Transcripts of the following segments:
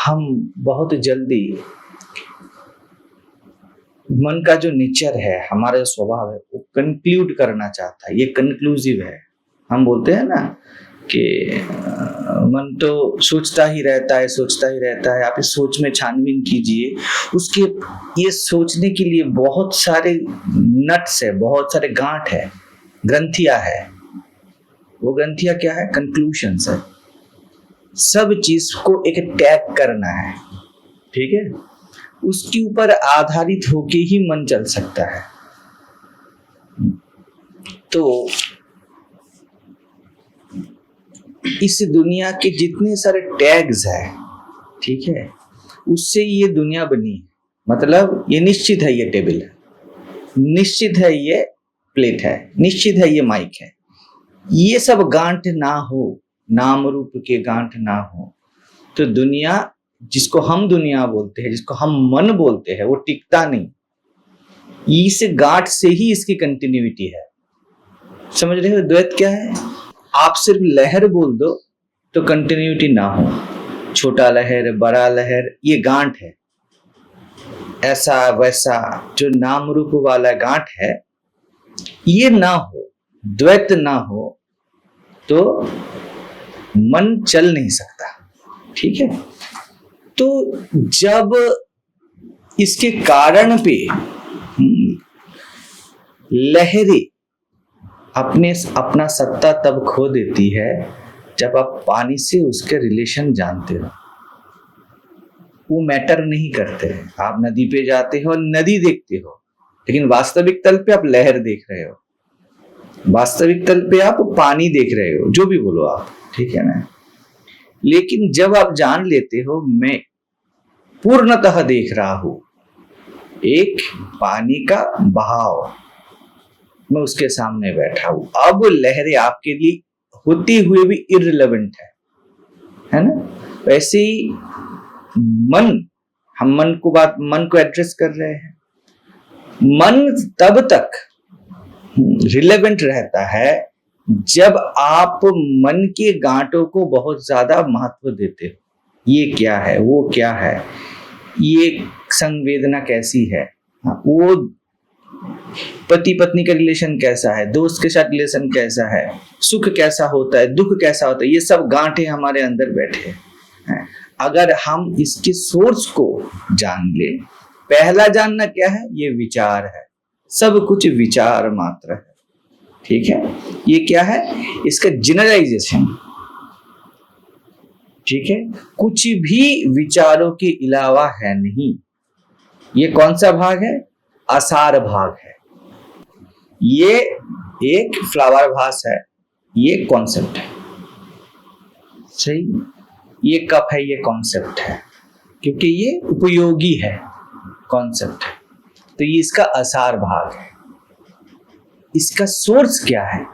हम बहुत जल्दी मन का जो नेचर है, हमारा जो स्वभाव है, वो कंक्लूड करना चाहता है। ये कंक्लूसिव है। हम बोलते हैं ना कि मन तो सोचता ही रहता है, सोचता ही रहता है। आप इस सोच में छानबीन कीजिए, उसके ये सोचने के लिए बहुत सारे नट्स है, बहुत सारे गांठ है, ग्रंथियां है। वो ग्रंथियां क्या है? कंक्लूशंस है। सब चीज को एक टैग करना है, ठीक है? उसके ऊपर आधारित होके ही मन चल सकता है। तो इस दुनिया के जितने सारे टैग्स हैं, ठीक है, उससे ये दुनिया बनी है। मतलब ये निश्चित है, ये टेबल है, निश्चित है ये प्लेट है, निश्चित है ये माइक है। ये सब गांठ ना हो, नाम रूप के गांठ ना हो, तो दुनिया, जिसको हम दुनिया बोलते हैं, जिसको हम मन बोलते हैं, वो टिकता नहीं। इस गांठ से ही इसकी कंटिन्यूटी है। समझ रहे हो द्वैत क्या है? आप सिर्फ लहर बोल दो तो कंटिन्यूटी ना हो। छोटा लहर, बड़ा लहर, ये गांठ है। ऐसा वैसा जो नाम रूप वाला गांठ है, ये ना हो, द्वैत ना हो, तो मन चल नहीं सकता, ठीक है? तो जब इसके कारण पे लहरें अपना सत्ता तब खो देती है जब आप पानी से उसके रिलेशन जानते हो। वो मैटर नहीं करते। आप नदी पे जाते हो, नदी देखते हो, लेकिन वास्तविक तल पे आप लहर देख रहे हो, वास्तविक तल पे आप पानी देख रहे हो, जो भी बोलो आप, ठीक है ना? लेकिन जब आप जान लेते हो मैं पूर्णतः देख रहा हूं एक पानी का बहाव, मैं उसके सामने बैठा हूं, अब लहरें आपके लिए होती हुए भी इररिलेवेंट है ना? वैसे ही मन, हम मन को एड्रेस कर रहे हैं। मन तब तक रिलेवेंट रहता है जब आप मन के गांठों को बहुत ज्यादा महत्व देते हो। ये क्या है, वो क्या है, ये संवेदना कैसी है, वो पति पत्नी का रिलेशन कैसा है, दोस्त के साथ रिलेशन कैसा है, सुख कैसा होता है, दुख कैसा होता है, ये सब गांठें हमारे अंदर बैठे हैं। अगर हम इसके सोर्स को जान ले, पहला जानना क्या है? ये विचार है। सब कुछ विचार मात्र है, ठीक है? ये क्या है? इसका जनरलाइजेशन, ठीक है? कुछ भी विचारों के अलावा है नहीं। ये कौन सा भाग है? आसार भाग है। ये एक फ्लावर भास है, ये कॉन्सेप्ट है, सही? ये कप है, ये कॉन्सेप्ट है, क्योंकि ये उपयोगी है, कॉन्सेप्ट है। तो ये इसका आसार भाग है। इसका सोर्स क्या है?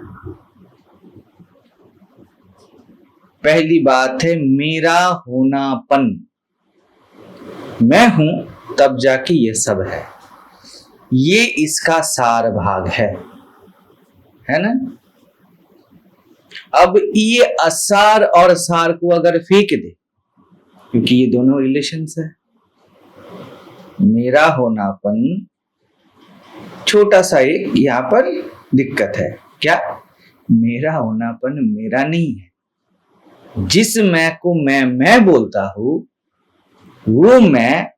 पहली बात है मेरा होनापन। मैं हूं तब जाके ये सब है। ये इसका सार भाग है ना? अब ये असार और सार को अगर फेंक दे, क्योंकि ये दोनों रिलेशंस है, मेरा होनापन, छोटा सा एक यहां पर दिक्कत है। क्या? मेरा होनापन मेरा नहीं है। जिस मैं को मैं बोलता हूं, वो मैं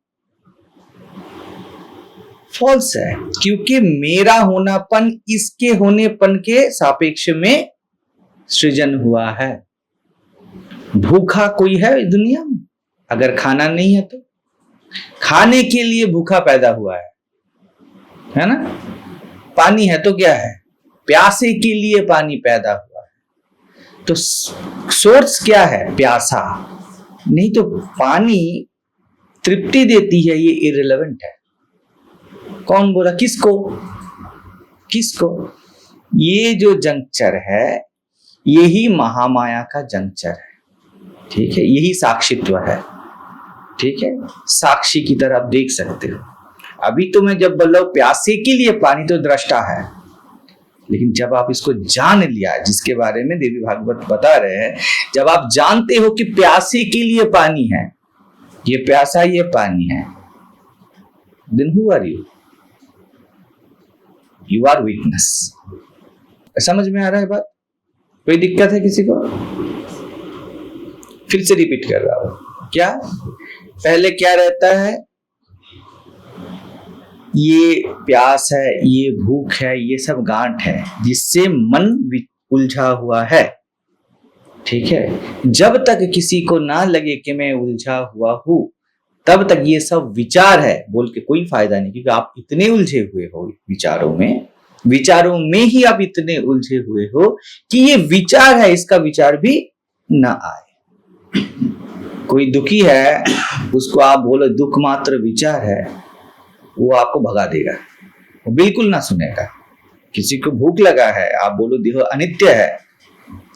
फॉल्स है, क्योंकि मेरा होनापन इसके होनेपन के सापेक्ष में सृजन हुआ है। भूखा कोई है दुनिया में? अगर खाना नहीं है तो खाने के लिए भूखा पैदा हुआ है ना? पानी है तो क्या है? प्यासे के लिए पानी पैदा हुआ है। तो सोर्स क्या है? प्यासा। नहीं तो पानी तृप्ति देती है, ये इररिलेवेंट है। कौन बोला? किसको? ये जो जंक्चर है, यही महामाया का जंक्चर है, ठीक है? यही साक्षित्व है, ठीक है? साक्षी की तरह आप देख सकते हो। अभी तो मैं जब बोल रहा हूं प्यासे के लिए पानी, तो दृष्टा है, लेकिन जब आप इसको जान लिया, जिसके बारे में देवी भागवत बता रहे हैं, जब आप जानते हो कि प्यासे के लिए पानी है, ये प्यासा, ये पानी है, then who are you? You are witness. समझ में आ रहा है बात? कोई दिक्कत है किसी को? फिर से रिपीट कर रहा हूं। क्या पहले क्या रहता है? ये प्यास है, ये भूख है, ये सब गांठ है जिससे मन उलझा हुआ है। ठीक है, जब तक किसी को ना लगे कि मैं उलझा हुआ हूं, तब तक ये सब विचार है बोल के कोई फायदा नहीं, क्योंकि आप इतने उलझे हुए हो विचारों में ही आप इतने उलझे हुए हो कि ये विचार है, इसका विचार भी ना आए। कोई दुखी है, उसको आप बोलो दुख मात्र विचार है, वो आपको भगा देगा, वो बिल्कुल ना सुनेगा। किसी को भूख लगा है, आप बोलो देह अनित्य है,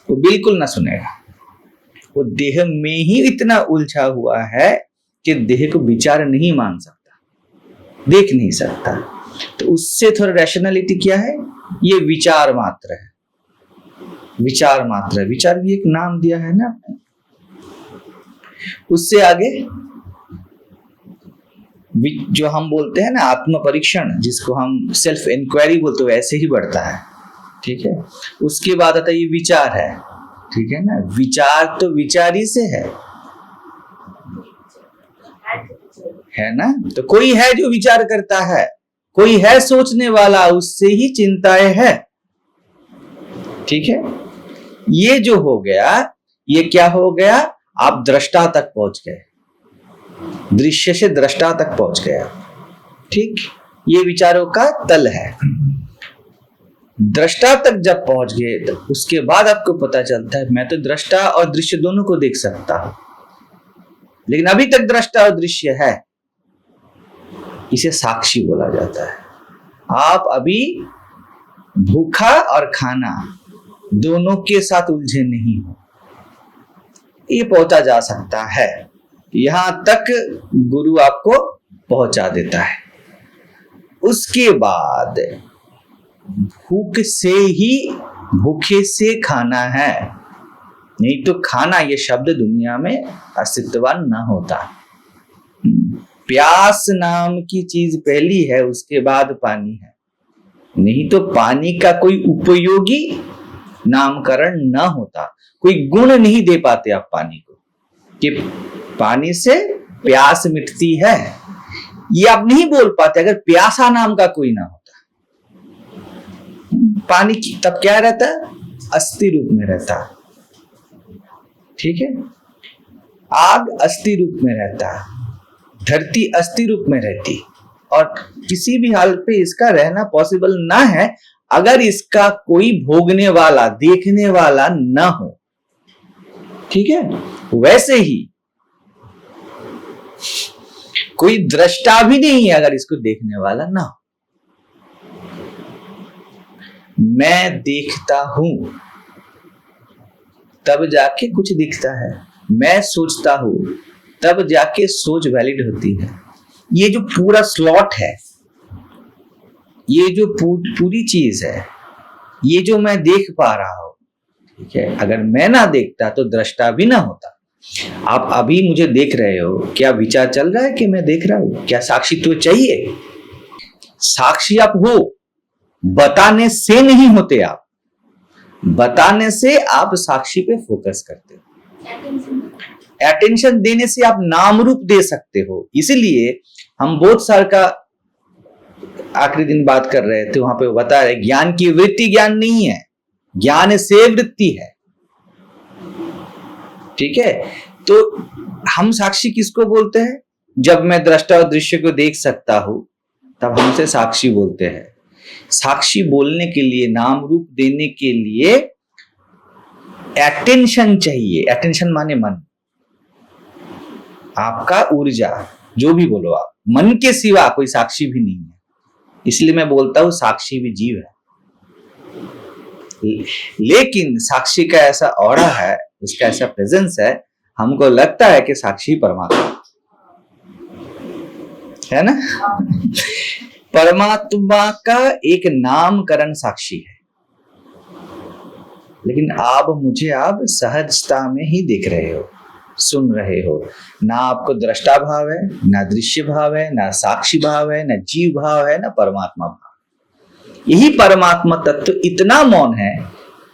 वो बिल्कुल ना सुनेगा। वो देह में ही इतना उलझा हुआ है कि देह को विचार नहीं मान सकता, देख नहीं सकता। तो उससे थोड़ा रैशनैलिटी क्या है? ये विचार मात्र है, विचार मात्र है। विचार भी एक नाम दिया है ना। उससे आगे जो हम बोलते हैं ना आत्म परीक्षण, जिसको हम सेल्फ इंक्वायरी बोलते हैं, वैसे ही बढ़ता है। ठीक है, उसके बाद आता है ये विचार है। ठीक है ना, विचार तो विचारी से है ना। तो कोई है जो विचार करता है, कोई है सोचने वाला, उससे ही चिंताएं है। ठीक है, ये जो हो गया, ये क्या हो गया? आप दृष्टा तक पहुंच गए, दृश्य से दृष्टा तक पहुंच गया। ठीक, ये विचारों का तल है। दृष्टा तक जब पहुंच गए तो उसके बाद आपको पता चलता है मैं तो दृष्टा और दृश्य दोनों को देख सकता हूं, लेकिन अभी तक दृष्टा और दृश्य है। इसे साक्षी बोला जाता है। आप अभी भूखा और खाना दोनों के साथ उलझे नहीं हो, ये पहुंचा जा सकता है। यहां तक गुरु आपको पहुंचा देता है। उसके बाद भूख से ही भूखे से खाना है, नहीं तो खाना ये शब्द दुनिया में अस्तित्वान ना होता। प्यास नाम की चीज पहली है, उसके बाद पानी है, नहीं तो पानी का कोई उपयोगी नामकरण ना होता। कोई गुण नहीं दे पाते आप पानी को कि पानी से प्यास मिटती है, ये आप नहीं बोल पाते अगर प्यासा नाम का कोई ना होता। पानी की तब क्या रहता है? अस्थि रूप में रहता। ठीक है, आग अस्थि रूप में रहता, धरती अस्थि रूप में रहती, और किसी भी हाल पे इसका रहना पॉसिबल ना है अगर इसका कोई भोगने वाला, देखने वाला ना हो। ठीक है, वैसे ही कोई दृष्टा भी नहीं है अगर इसको देखने वाला ना हो। मैं देखता हूं तब जाके कुछ दिखता है, मैं सोचता हूं तब जाके सोच वैलिड होती है। ये जो पूरा स्लॉट है, ये जो पूरी चीज है, ये जो मैं देख पा रहा हूं, ठीक है, अगर मैं ना देखता तो दृष्टा भी ना होता। आप अभी मुझे देख रहे हो, क्या विचार चल रहा है कि मैं देख रहा हूं? क्या साक्षी तो चाहिए? साक्षी आप हो, बताने से नहीं होते आप, बताने से आप साक्षी पे फोकस करते हो। अटेंशन देने से आप नाम रूप दे सकते हो। इसीलिए हम बहुत साल का आखिरी दिन बात कर रहे थे, वहां पे बता रहे ज्ञान की वृत्ति ज्ञान नहीं है, ज्ञान से वृत्ति है। ठीक है, तो हम साक्षी किसको बोलते हैं? जब मैं दृष्टा और दृश्य को देख सकता हूं तब हमसे साक्षी बोलते हैं। साक्षी बोलने के लिए, नाम रूप देने के लिए अटेंशन चाहिए। अटेंशन माने मन, आपका ऊर्जा, जो भी बोलो आप, मन के सिवा कोई साक्षी भी नहीं है। इसलिए मैं बोलता हूं साक्षी भी जीव है, लेकिन साक्षी का ऐसा ऑरा है, उसका ऐसा प्रेजेंस है, हमको लगता है कि साक्षी परमात्मा है ना। परमात्मा का एक नामकरण साक्षी है, लेकिन आप मुझे आप सहजता में ही देख रहे हो। सुन रहे हो। ना आपको दृष्टा भाव है, ना दृश्य भाव है, ना साक्षी भाव है, ना जीव भाव है, ना परमात्मा भाव। यही परमात्मा तत्व इतना मौन है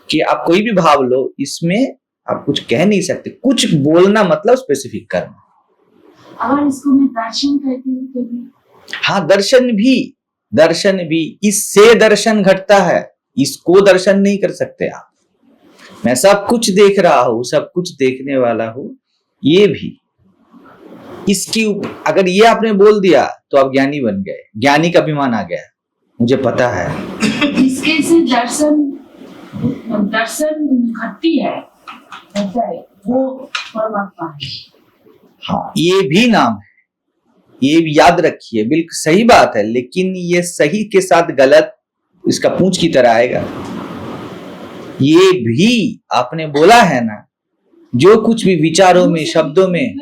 कि आप कोई भी भाव लो, इसमें आप कुछ कह नहीं सकते। कुछ बोलना मतलब स्पेसिफिक करना। अगर इसको मैं दर्शन कहती हूँ तो भी? हाँ, दर्शन भी इससे दर्शन घटता है, इसको दर्शन नहीं कर सकते आप। मैं सब कुछ देख रहा हूं, सब कुछ देखने वाला हूं, ये भी इसकी अगर ये आपने बोल दिया तो आप ज्ञानी बन गए, ज्ञानी का अभिमान आ गया, मुझे पता है। इसके से दर्शन घटती है, वो परमात्मा है। हाँ, ये भी नाम है, ये भी याद रखिए, बिल्कुल सही बात है, लेकिन ये सही के साथ गलत इसका पूंछ की तरह आएगा। ये भी आपने बोला है ना, जो कुछ भी विचारों में, शब्दों में,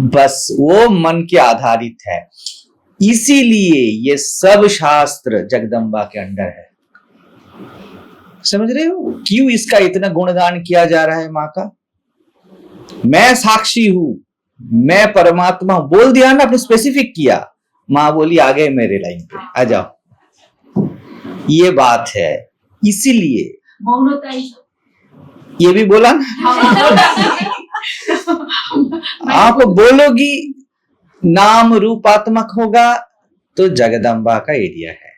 बस वो मन के आधारित है। इसीलिए ये सब शास्त्र जगदम्बा के अंडर है। समझ रहे हो क्यों इसका इतना गुणगान किया जा रहा है माँ का? मैं साक्षी हूं, मैं परमात्मा बोल दिया ना, आपने स्पेसिफिक किया, माँ बोली आ गए मेरे लाइन पे, आ जाओ। ये बात है, इसीलिए ये भी बोला ना। आप बोलोगी नाम रूपात्मक होगा तो जगदम्बा का एरिया है।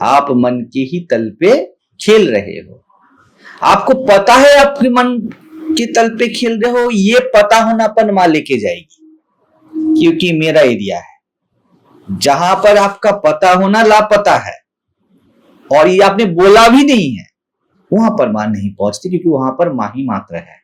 आप मन के ही तल पे खेल रहे हो, आपको पता है आपके मन के तल पे खेल रहे हो, ये पता होनापन मां लेके जाएगी, क्योंकि मेरा एरिया है। जहां पर आपका पता होना लापता है और ये आपने बोला भी नहीं है, वहां पर मां नहीं पहुंचती, क्योंकि वहां पर मां ही मात्र है।